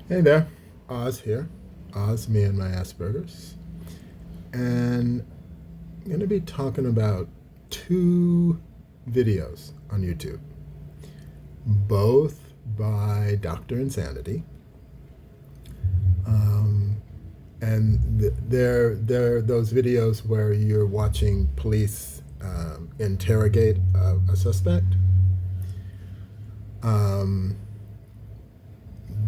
Hey there, Oz here. Oz, me and my Asperger's. And I'm going to be talking about two videos on YouTube, both by Dr. Insanity. Um, they're those videos where you're watching police interrogate a suspect. Um,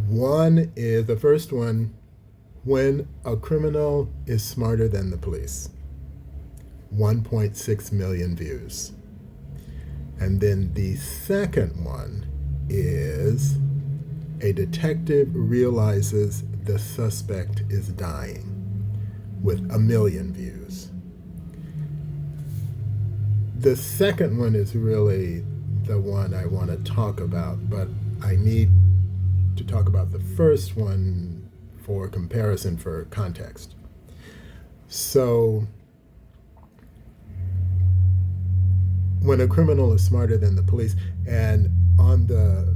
One is the first one, when a criminal is smarter than the police. 1.6 million views. And then the second one is a detective realizes the suspect is dying, with 1 million views. The second one is really the one I want to talk about, but I need to talk about the first one for comparison, for context. So, when a criminal is smarter than the police, and on the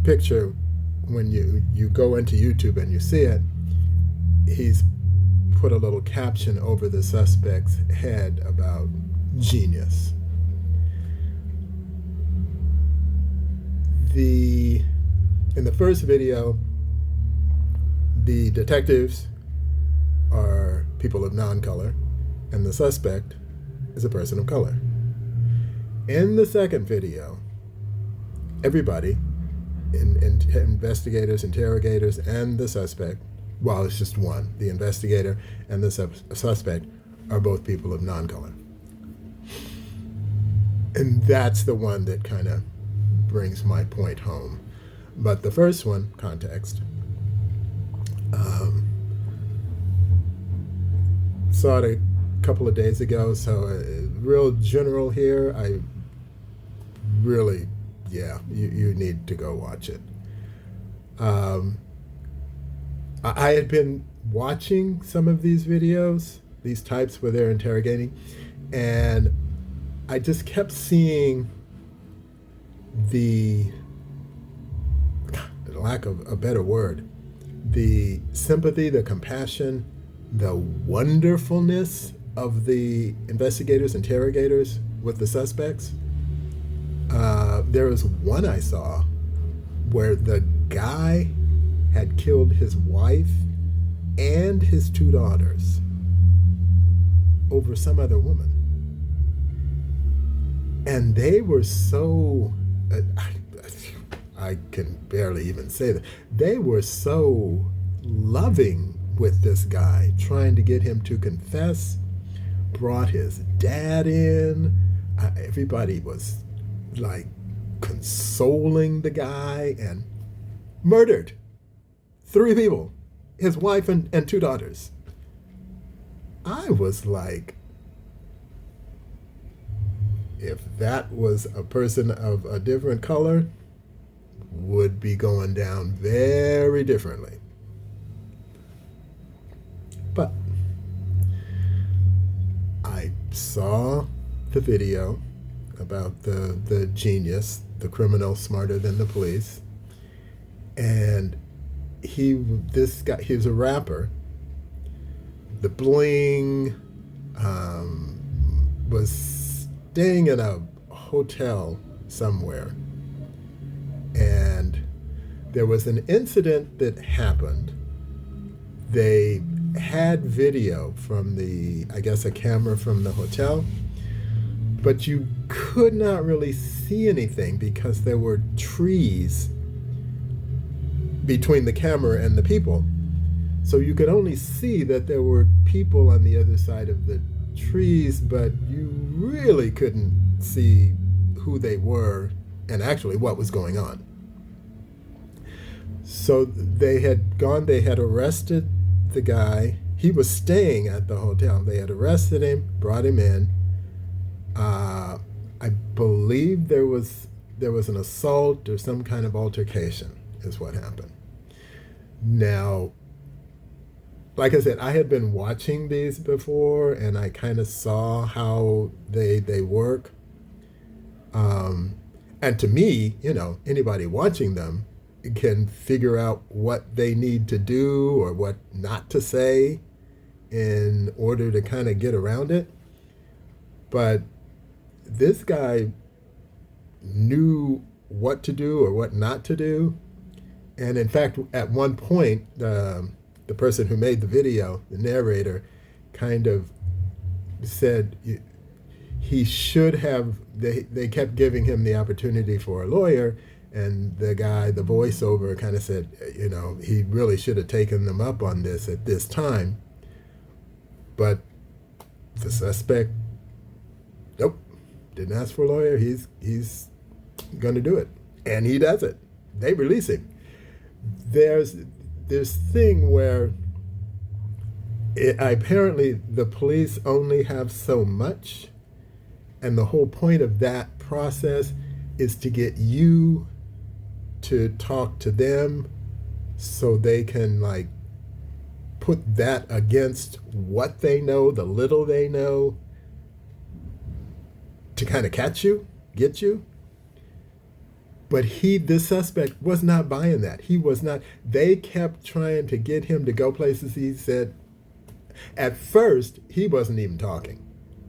picture, when you go into YouTube and you see it, he's put a little caption over the suspect's head about genius. The In the first video, the detectives are people of non-color, and the suspect is a person of color. In the second video, everybody, investigators, interrogators, and the suspect, well, it's just one, the investigator and the suspect, are both people of non-color. And that's the one that kind of brings my point home. But the first one, context, um, saw it a couple of days ago, so real general here. I really, yeah, you need to go watch it. Um, I had been watching some of these videos, these types where they're interrogating, and I just kept seeing the lack of a better word, the sympathy, the compassion, the wonderfulness of the investigators, interrogators with the suspects. There was one I saw where the guy had killed his wife and his two daughters over some other woman. And they were so, I can barely even say that. They were so loving with this guy, trying to get him to confess, brought his dad in. Everybody was like consoling the guy, and murdered 3 people, his wife and two daughters. I was like, if that was a person of a different color, would be going down very differently. But I saw the video about the genius, the criminal smarter than the police, and this guy, he was a rapper. The bling, was staying in a hotel somewhere, and there was an incident that happened. They had video from I guess a camera from the hotel, but you could not really see anything because there were trees between the camera and the people. So you could only see that there were people on the other side of the trees, but you really couldn't see who they were and actually what was going on. So they had arrested the guy. He was staying at the hotel. They had arrested him, brought him in. I believe there was an assault or some kind of altercation is what happened. Now, like I said, I had been watching these before, and I kind of saw how they work. And to me, anybody watching them, can figure out what they need to do or what not to say in order to kind of get around it. But this guy knew what to do or what not to do. And in fact, at one point, the person who made the video, the narrator, kind of said he should have, they kept giving him the opportunity for a lawyer, and the guy, the voiceover, kind of said, he really should have taken them up on this at this time. But the suspect, nope, didn't ask for a lawyer. He's going to do it. And he does it. They release him. There's this thing where apparently the police only have so much, and the whole point of that process is to get you to talk to them so they can put that against what they know, the little they know, to kind of catch you, get you. But this suspect was not buying that. He was not. They kept trying to get him to go places. He said, at first, he wasn't even talking.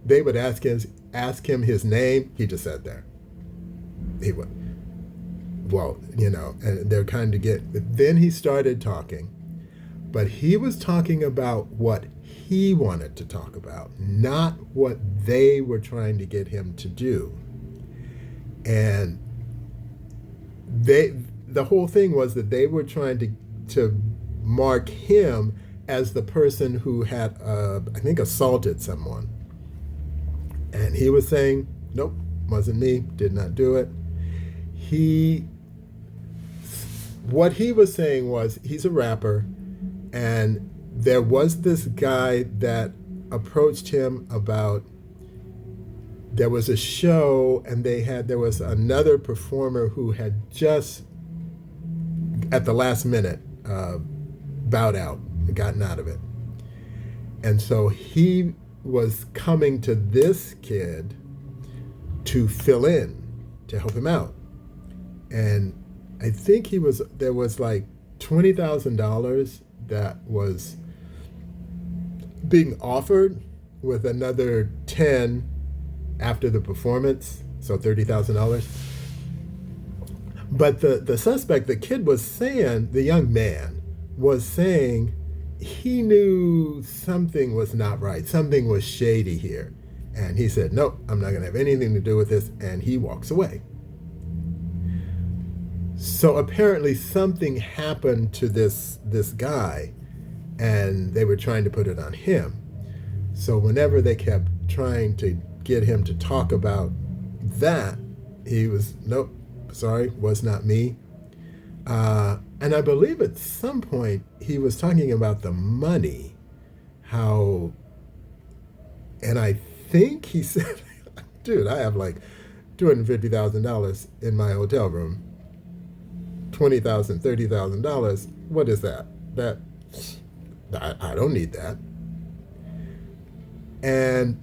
They would ask him his name. He just sat there. He would, and they're kind of then he started talking. But he was talking about what he wanted to talk about, not what they were trying to get him to do. And the whole thing was that they were trying to mark him as the person who had, I think, assaulted someone. And he was saying, nope, wasn't me, did not do it. What he was saying was, he's a rapper, and there was this guy that approached him about, there was a show, and there was another performer who had just, at the last minute, bowed out, gotten out of it. And so he was coming to this kid to fill in, to help him out. And I think there was like $20,000 that was being offered, with another 10 after the performance, so $30,000. But the suspect, the kid was saying, the young man was saying, he knew something was not right, something was shady here. And he said, nope, I'm not going to have anything to do with this, and he walks away. So apparently something happened to this guy, and they were trying to put it on him. So whenever they kept trying to get him to talk about that, he was, nope, sorry, was not me. And I believe at some point he was talking about the money, and I think he said, dude, I have like $250,000 in my hotel room. $20,000, $30,000. What is that? I don't need that. And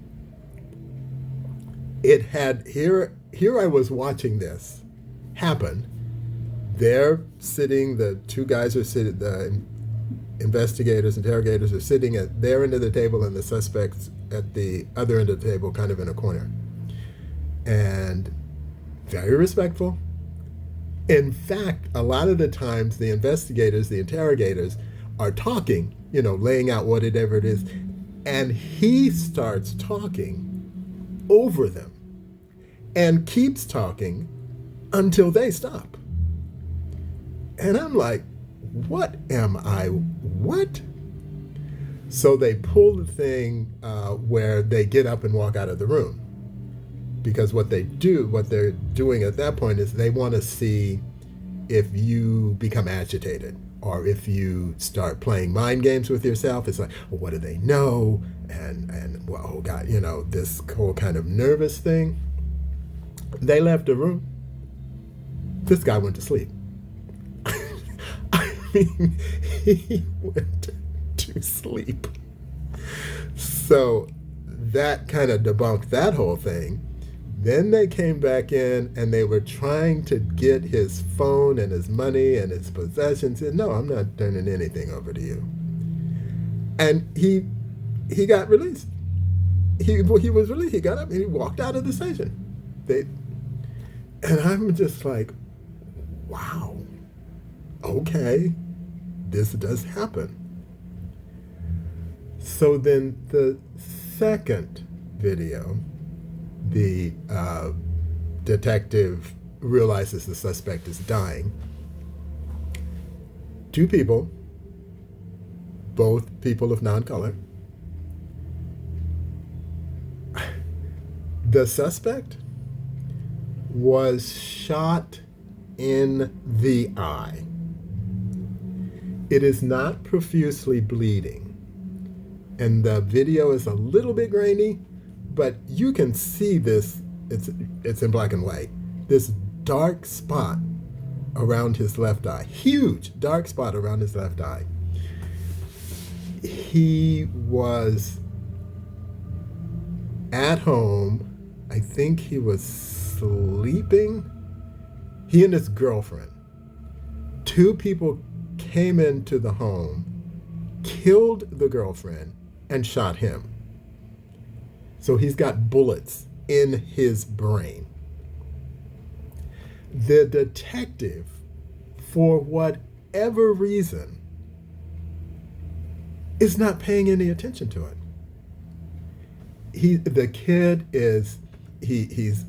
it had, here I was watching this happen. They're sitting, the two guys are sitting, the investigators, interrogators are sitting at their end of the table, and the suspects at the other end of the table, kind of in a corner. And very respectful. In fact, a lot of the times the investigators, the interrogators, are talking, laying out whatever it is, and he starts talking over them and keeps talking until they stop. And I'm like, what? So they pull the thing where they get up and walk out of the room. Because what they're doing at that point is they want to see if you become agitated, or if you start playing mind games with yourself. It's like, well, what do they know? And well, oh God, this whole kind of nervous thing. They left the room. This guy went to sleep. I mean, he went to sleep. So that kind of debunked that whole thing. Then they came back in and they were trying to get his phone and his money and his possessions. And no, I'm not turning anything over to you. And he got released. He was released. He got up and he walked out of the station. And I'm just like, wow, okay, this does happen. So then the second video, the detective realizes the suspect is dying. Two people, both people of non-color. The suspect was shot in the eye. It is not profusely bleeding, and the video is a little bit grainy, but you can see this. It's in black and white. This dark spot around his left eye, huge dark spot around his left eye. He was at home. I think he was sleeping. He and his girlfriend. Two people came into the home, killed the girlfriend, and shot him. So he's got bullets in his brain. The detective, for whatever reason, is not paying any attention to it. The kid is he's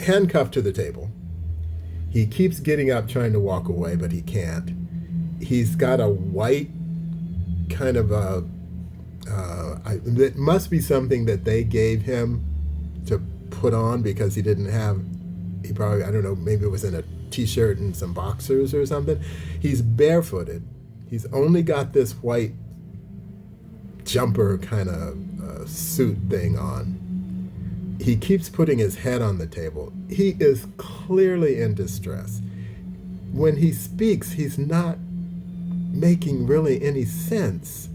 handcuffed to the table. He keeps getting up trying to walk away, but he can't. He's got a white kind of it must be something that they gave him to put on because he probably, I don't know, maybe it was in a t-shirt and some boxers or something. He's barefooted. He's only got this white jumper kind of suit thing on. He keeps putting his head on the table. He is clearly in distress. When he speaks, he's not making really any sense.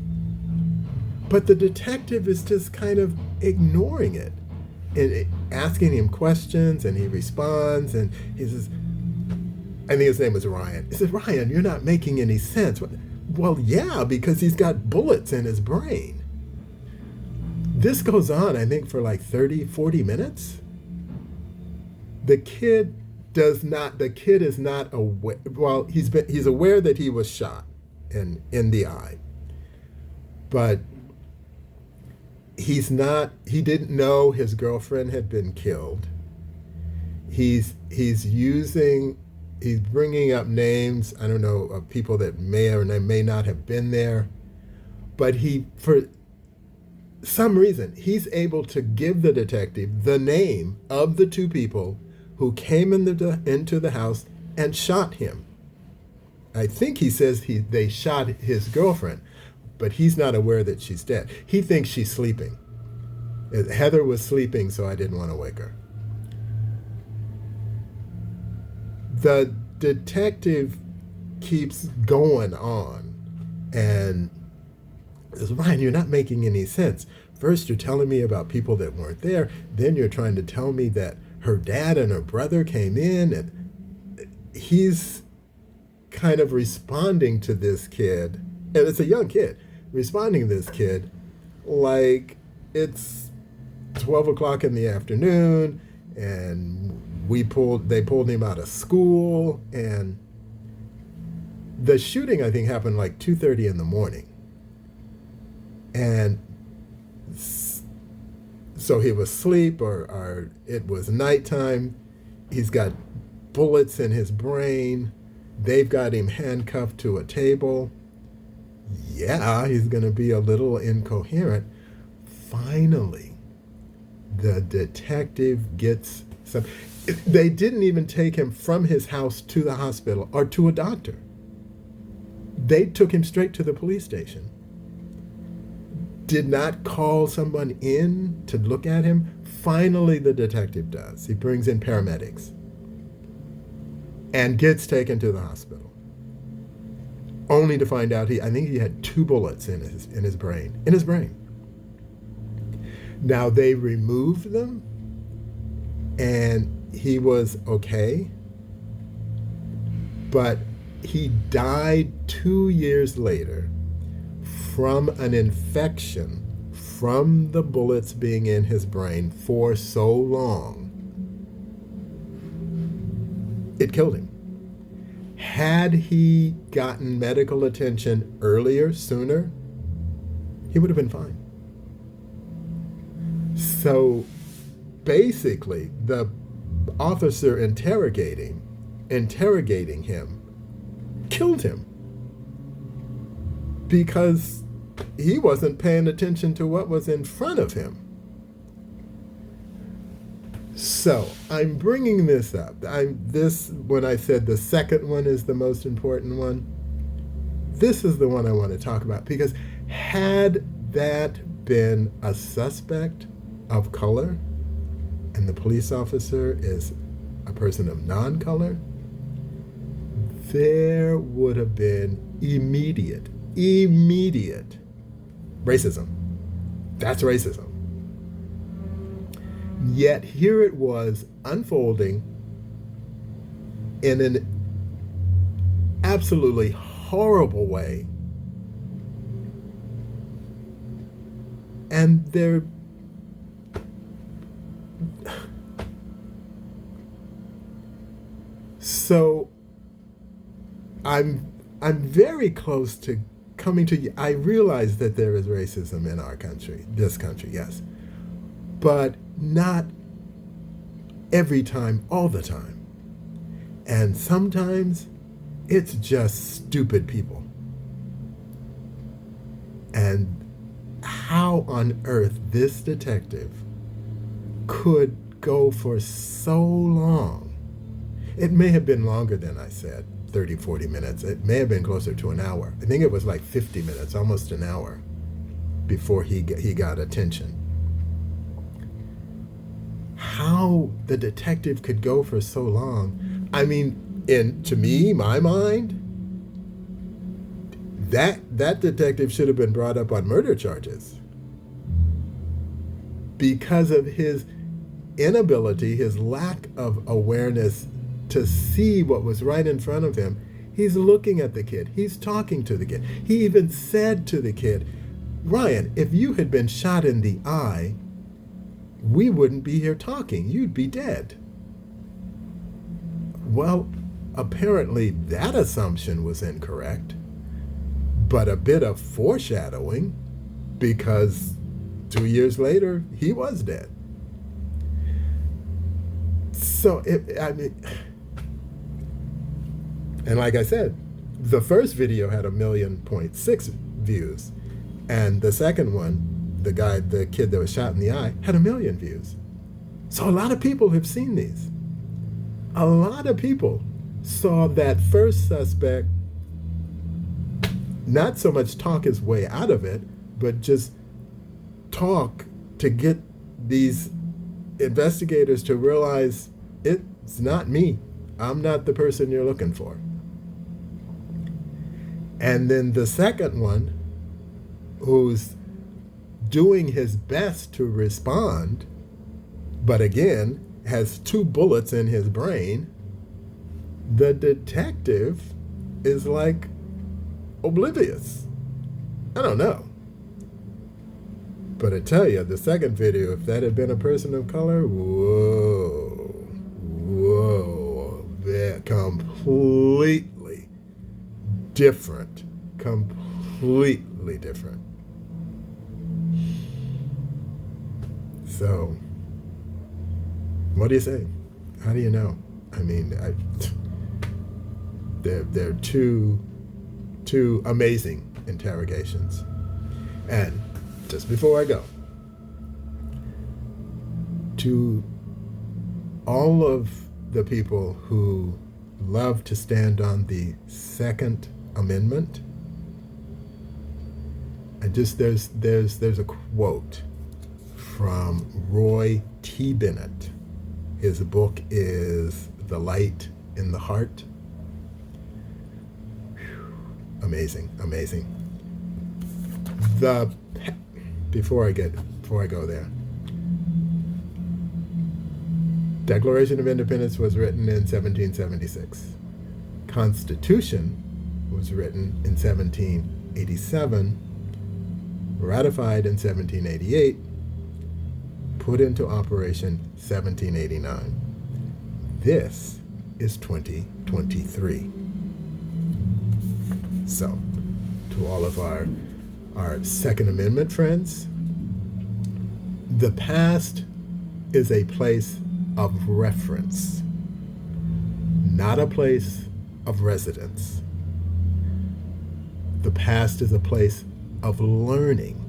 But the detective is just kind of ignoring it and asking him questions, and he responds, and he says, I think his name was Ryan. He says, Ryan, you're not making any sense. Well, yeah, because he's got bullets in his brain. This goes on, I think, for like 30, 40 minutes. The kid is not aware. Well, he's aware that he was shot in the eye. But he didn't know his girlfriend had been killed. He's bringing up names, I don't know, of people that may or may not have been there. But for some reason, he's able to give the detective the name of the two people who came into the house and shot him. I think he says they shot his girlfriend, but he's not aware that she's dead. He thinks she's sleeping. Heather was sleeping, so I didn't want to wake her. The detective keeps going on and says, Ryan, you're not making any sense. First, you're telling me about people that weren't there. Then you're trying to tell me that her dad and her brother came in. And he's kind of responding to this kid, and it's a young kid, responding to this kid like it's 12 o'clock in the afternoon, and they pulled him out of school, and the shooting, I think, happened like 2:30 in the morning. And so he was asleep, or it was nighttime. He's got bullets in his brain. They've got him handcuffed to a table. Yeah, he's going to be a little incoherent. Finally, the detective gets some. They didn't even take him from his house to the hospital or to a doctor. They took him straight to the police station. Did not call someone in to look at him. Finally, the detective does. He brings in paramedics and gets taken to the hospital, only to find out I think he had 2 bullets in his brain. Now, they removed them, and he was okay, but he died 2 years later from an infection from the bullets being in his brain for so long. It killed him. Had he gotten medical attention earlier, sooner, he would have been fine. So basically, the officer interrogating him killed him because he wasn't paying attention to what was in front of him. So I'm bringing this up. When I said the second one is the most important one, this is the one I want to talk about, because had that been a suspect of color and the police officer is a person of non-color, there would have been immediate racism. That's racism. Yet here it was unfolding in an absolutely horrible way. And so I'm very close to coming to. I realize that there is racism in our country, this country, yes, but not every time, all the time. And sometimes it's just stupid people. And how on earth this detective could go for so long. It may have been longer than I said, 30, 40 minutes. It may have been closer to an hour. I think it was like 50 minutes, almost an hour, before he got attention. How the detective could go for so long, I mean, to me, my mind, that detective should have been brought up on murder charges because of his inability, his lack of awareness to see what was right in front of him. He's looking at the kid. He's talking to the kid. He even said to the kid, Ryan, if you had been shot in the eye, we wouldn't be here talking. You'd be dead. Well, apparently that assumption was incorrect, but a bit of foreshadowing, because 2 years later, he was dead. So, and like I said, the first video had 1.6 million views, and the second one, the kid that was shot in the eye, had 1 million views. So a lot of people have seen these. A lot of people saw that first suspect not so much talk his way out of it, but just talk to get these investigators to realize it's not me. I'm not the person you're looking for. And then the second one, who's doing his best to respond, but again, has 2 bullets in his brain, the detective is like oblivious. I don't know. But I tell you, the second video, if that had been a person of color, they're completely different. Completely different. So, what do you say? How do you know? I mean, they're two amazing interrogations. And just before I go, to all of the people who love to stand on the Second Amendment, there's a quote from Roy T. Bennett. His book is The Light in the Heart. Amazing. Before I go there, Declaration of Independence was written in 1776. Constitution was written in 1787, ratified in 1788, put into operation 1789. This is 2023. So, to all of our Second Amendment friends, the past is a place of reference, not a place of residence. The past is a place of learning,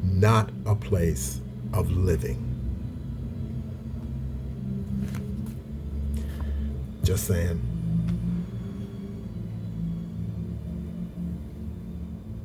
not a place of living. Just saying.